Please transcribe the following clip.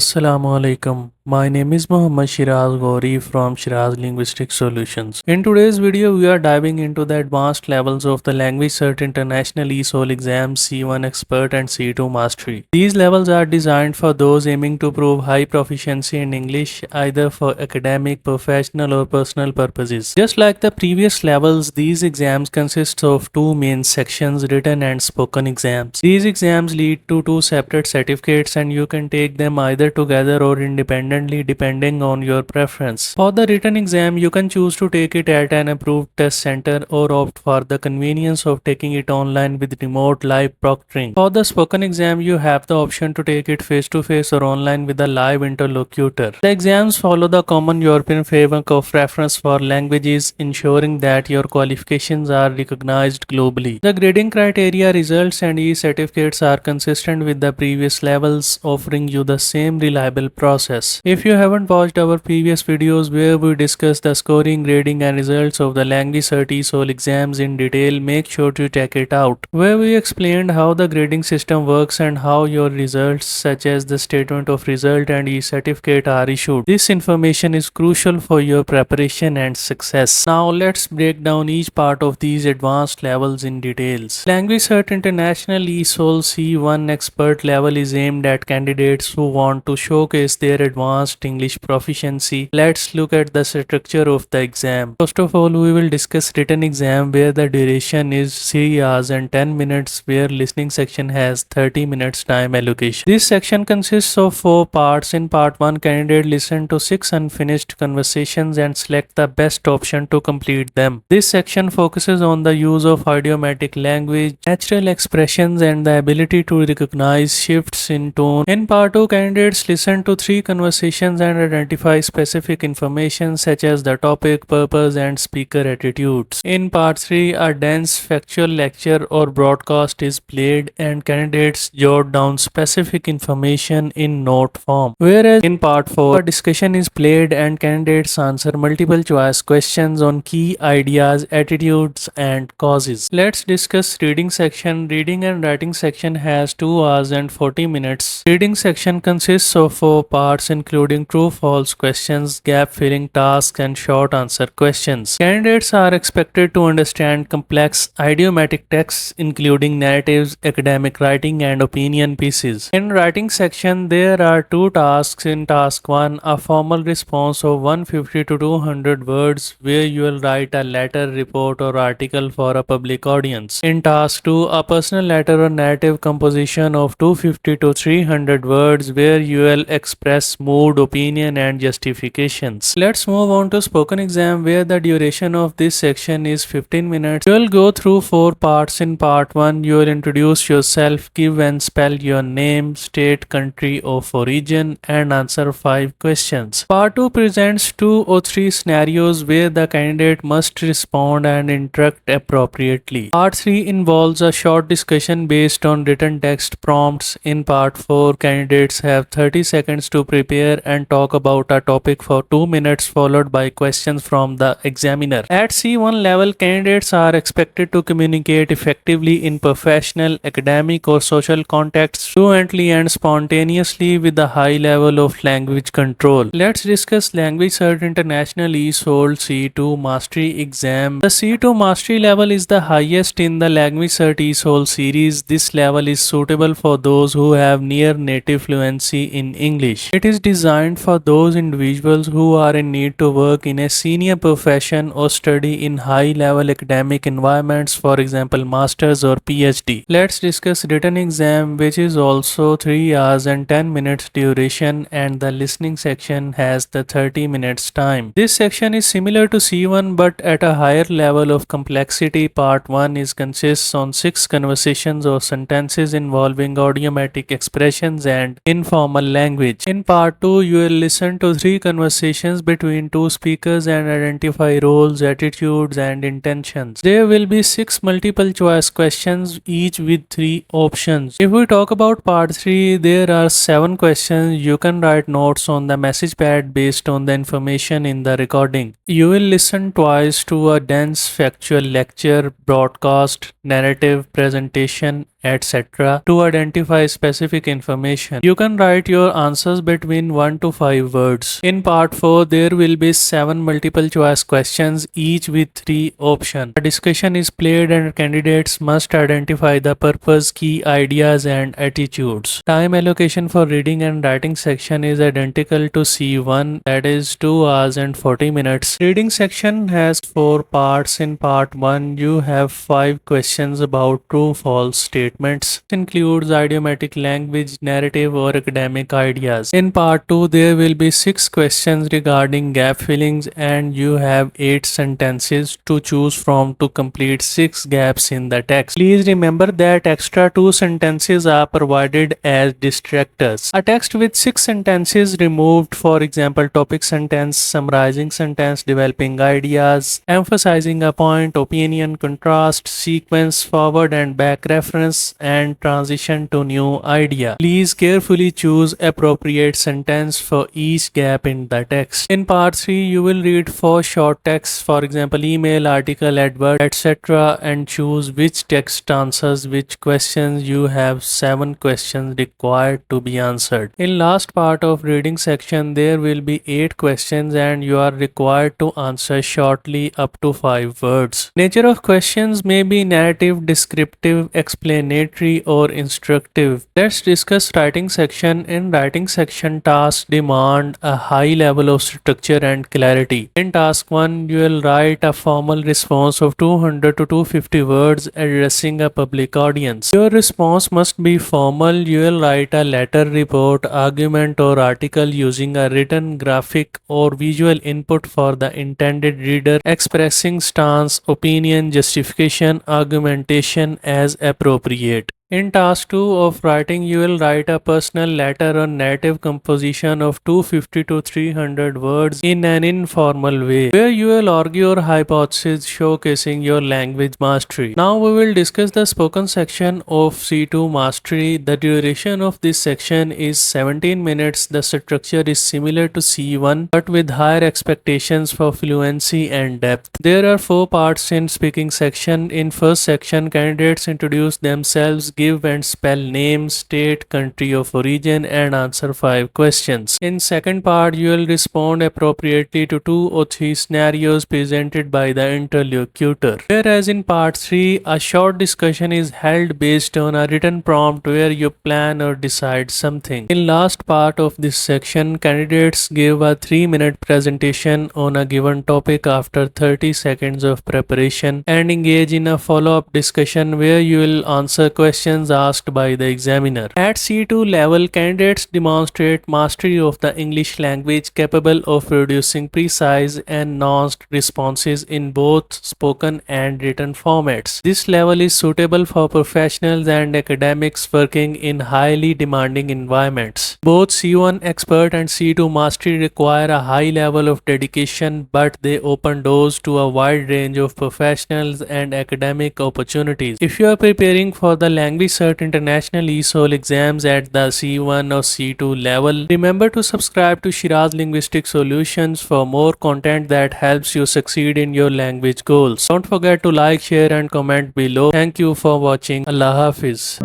Assalamu alaikum. My name is Muhammad Sheraz from Sheraz Linguistic Solutions. In today's video, we are diving into the advanced levels of the LanguageCert International ESOL exams C1 Expert and C2 Mastery. These levels are designed for those aiming to prove high proficiency in English either for academic, professional or personal purposes. Just like the previous levels, these exams consist of two main sections, written and spoken exams. These exams lead to two separate certificates and you can take them either together or independently depending on your preference. For the written exam, you can choose to take it at an approved test center or opt for the convenience of taking it online with remote live proctoring. For the spoken exam, you have the option to take it face to face or online with a live interlocutor. The exams follow the common European framework of reference for languages, ensuring that your qualifications are recognized globally. The grading criteria, results, and e-certificates are consistent with the previous levels, offering you the same reliable process. If you haven't watched our previous videos where we discuss the scoring, grading, and results of the LanguageCert ESOL exams in detail, make sure to check it out, where we explained how the grading system works and how your results, such as the statement of result and e-certificate, are issued. This information is crucial for your preparation and success. Now let's break down each part of these advanced levels in details. LanguageCert International ESOL C1 Expert level is aimed at candidates who want to showcase their advanced English proficiency. Let's look at the structure of the exam. First of all, we will discuss written exam where the duration is 3 hours and 10 minutes, where listening section has 30 minutes time allocation. This section consists of 4 parts. In part 1, candidate listen to 6 unfinished conversations and select the best option to complete them. This section focuses on the use of idiomatic language, natural expressions, and the ability to recognize shifts in tone. In part 2, candidates listen to 3 conversations and identify specific information such as the topic, purpose, and speaker attitudes. In part 3, a dense factual lecture or broadcast is played and candidates jot down specific information in note form. Whereas in part 4, a discussion is played and candidates answer multiple choice questions on key ideas, attitudes, and causes. Let's discuss reading section. Reading and writing section has 2 hours and 40 minutes. Reading section consists of 4 parts including true-false questions, gap-filling tasks, and short answer questions. Candidates are expected to understand complex idiomatic texts including narratives, academic writing, and opinion pieces. In writing section, there are 2 tasks. In task 1, a formal response of 150 to 200 words where you will write a letter, report, or article for a public audience. In task 2, a personal letter or narrative composition of 250 to 300 words where you will express mood, opinion, and justifications. Let's move on to spoken exam where the duration of this section is 15 minutes. You will go through 4 parts. In part 1, you will introduce yourself, give and spell your name, state, country of origin, and answer 5 questions. Part 2 presents 2 or 3 scenarios where the candidate must respond and interact appropriately. Part 3 involves a short discussion based on written text prompts. In part 4, candidates have 30 seconds to prepare and talk about a topic for 2 minutes, followed by questions from the examiner. At C1 level, candidates are expected to communicate effectively in professional, academic, or social contexts fluently and spontaneously with a high level of language control. Let's discuss LanguageCert International ESOL C2 Mastery exam. The C2 Mastery level is the highest in the LanguageCert ESOL series. This level is suitable for those who have near native fluency in English. It is designed for those individuals who are in need to work in a senior profession or study in high-level academic environments, for example, master's or PhD. Let's discuss written exam, which is also 3 hours and 10 minutes duration, and the listening section has the 30 minutes time. This section is similar to C1 but at a higher level of complexity. Part 1 consists on 6 conversations or sentences involving idiomatic expressions and informal language. In part 2, you will listen to 3 conversations between 2 speakers and identify roles, attitudes, and intentions. There will be 6 multiple choice questions, each with 3 options. If we talk about part 3, there are 7 questions. You can write notes on the message pad based on the information in the recording. You will listen twice to a dense factual lecture, broadcast, narrative, presentation, etc. to identify specific information. You can write your answers between 1 to 5 words. In part 4, there will be 7 multiple choice questions, each with 3 options. A discussion is played and candidates must identify the purpose, key ideas and attitudes. Time allocation for reading and writing section is identical to C1, that is 2 hours and 40 minutes. Reading section has 4 parts. In part 1, you have 5 questions about true-false statements. This includes idiomatic language, narrative or academic ideas. In part 2, there will be 6 questions regarding gap fillings and you have 8 sentences to choose from to complete 6 gaps in the text. Please remember that extra 2 sentences are provided as distractors. A text with 6 sentences removed, for example, topic sentence, summarizing sentence, developing ideas, emphasizing a point, opinion, contrast, sequence, forward and back reference, and transition to new idea. Please carefully choose appropriate sentence for each gap in the text. In part 3, you will read 4 short texts, for example, email, article, advert, etc., and choose which text answers which questions. You have 7 questions required to be answered. In last part of reading section, there will be 8 questions and you are required to answer shortly up to 5 words. Nature of questions may be narrative, descriptive, explanatory or instructive. Let's discuss writing section. In writing section, tasks demand a high level of structure and clarity. In task 1, you will write a formal response of 200 to 250 words addressing a public audience. Your response must be formal. You will write a letter, report, argument or article using a written, graphic or visual input for the intended reader, expressing stance, opinion, justification, argumentation as appropriate. In task 2 of writing, you will write a personal letter or narrative composition of 250 to 300 words in an informal way, where you will argue your hypothesis showcasing your language mastery. Now we will discuss the spoken section of C2 mastery. The duration of this section is 17 minutes. The structure is similar to C1 but with higher expectations for fluency and depth. There are 4 parts in speaking section. In first section, candidates introduce themselves, give and spell name, state, country of origin and answer 5 questions. In second part, you will respond appropriately to 2 or 3 scenarios presented by the interlocutor. Whereas in part 3, a short discussion is held based on a written prompt where you plan or decide something. In last part of this section, candidates give a 3-minute presentation on a given topic after 30 seconds of preparation and engage in a follow-up discussion where you will answer questions asked by the examiner. At C2 level, candidates demonstrate mastery of the English language, capable of producing precise and nuanced responses in both spoken and written formats. This level is suitable for professionals and academics working in highly demanding environments. Both C1 expert and C2 mastery require a high level of dedication, but they open doors to a wide range of professionals and academic opportunities. If you are preparing for the LanguageCert International ESOL exams at the C1 or C2 level, remember to subscribe to Sheraz Linguistic Solutions for more content that helps you succeed in your language goals. Don't forget to like, share and comment below. Thank you for watching. Allah Hafiz.